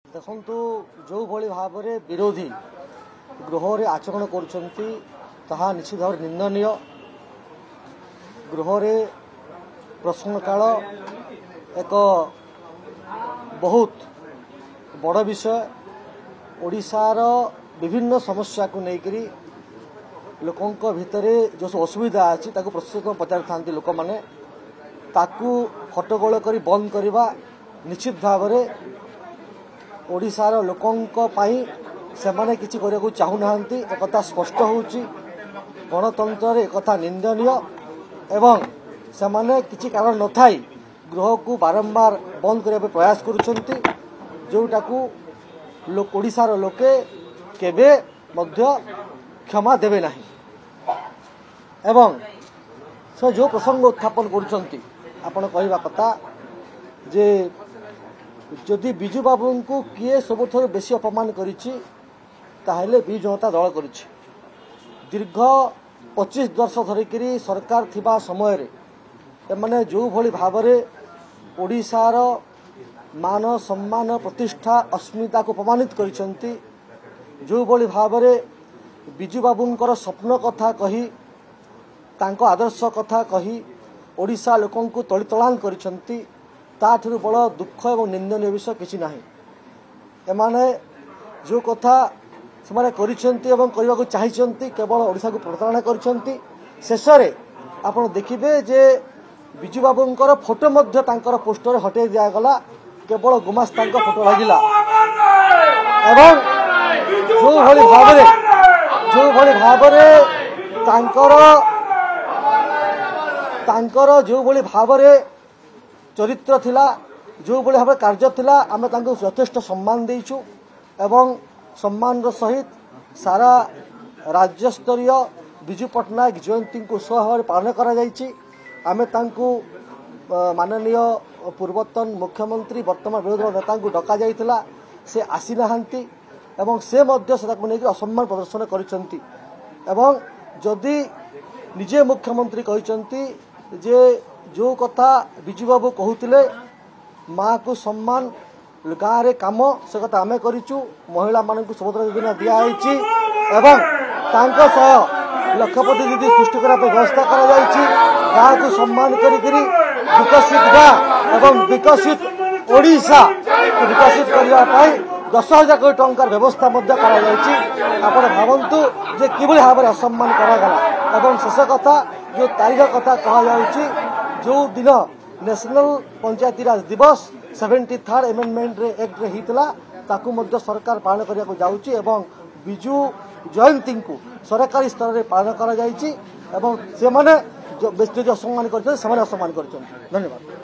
देखु जो भाव में विरोधी गृह रे आचरण कर निश्चित भाव निंदनीय। गृह रे प्रश्नकाल एक बहुत बड़ विषय। ओडिशार विभिन्न समस्या को लेकर लोकों भितर जो असुविधा अच्छी प्रश्न पचारि था लोक मैंने हट्टगोल कर बंद करवा निश्चित भाव में ओडिशार लोकों से माने किसी करने चाहूना एक स्पष्ट होची। गणतंत्र एक निंदनीय एवं से माने किसी कारण न थाई गृह को बारंबार बंद करने प्रयास करुछंती, जोटा को ओडिशार लोके केबे मध्य क्षमा देवे नहीं। एवं से जो प्रसंग उत्थापन करुछंती आपण कहवा कथा जे जदि बिजू बाबू को किए सबुठ बेसी अपमान करिछि ताहेले बिजू जनता दल करिछि। दीर्घ 25 वर्ष धरिकी सरकार थिबा समय रे एमाने जो भली भाव में ओडिशार मान सम्मान प्रतिष्ठा अस्मिता को अपमानित करिसेंती, जो भली भाव में बिजू बाबूंकर स्वप्न कथा कही तांको आदर्श कथा कही ओडिशा लोकों को तलितलान करिसेंती, ताठू बड़ दुख एवं निंदनीय विषय किसी ना। एमाने जो कथा से करिसेंती एवं करने को चाहिए केवल ओडिशा को प्रताड़ना करिसेंती। शेष में आप देखिए जे बिजू बाबूंकर फोटो मध्य तांकर पोस्टर हटे दिगला, केवल गुमास्ता फोटो लगिला एवं जो भली भाव तांकर जो भली भाव चरित्र थिला, जो भली भाव कार्य थिला, आमे तांको यथेष्ट सम्मान देइछु एवं सम्मान सहित सारा राज्य स्तरीय बिजू पट्टनायक जयंती को भाव पालन करा जाइछि। आमे तांको माननीय पूर्वतन मुख्यमंत्री वर्तमान विरोधी नेता को डका जाइथिला, से आसी नाहांती एवं से मध्य से असम्मान प्रदर्शन करिसेंती। एवं जदि निजे मुख्यमंत्री कहिसेंती जे जो कथा बिजू बाबू कहूतिले माँ को सम्मान गाँव रे काम से कथा आमे करिचु, महिला मान को सुभद्रा योजना दिखाई एवं तांको सह लक्षपति दीदी सृष्टि करने व्यवस्था करा जाइछि। गाँव को सम्मान करी विकसित गाँव एवं विकसित ओडिशा विकसित करने 10,000 कोटी टंकार व्यवस्था आपण भावंतु जे किभली भाव में असम्मान करागला। एवं शेष कथा जो तारीख कथा कह जो दिन नेशनल पंचायती राज दिवस 73rd एमेंडमेंट रे एक्ट रे हितला ताकू मध्य सरकार पालन करने को जाउची एवं बिजू जयंती को सरकारी स्तर रे पालन करा जाइची एवं से माने जो बेस्ट जो सम्मान करछन से माने असम्मान करछन। धन्यवाद।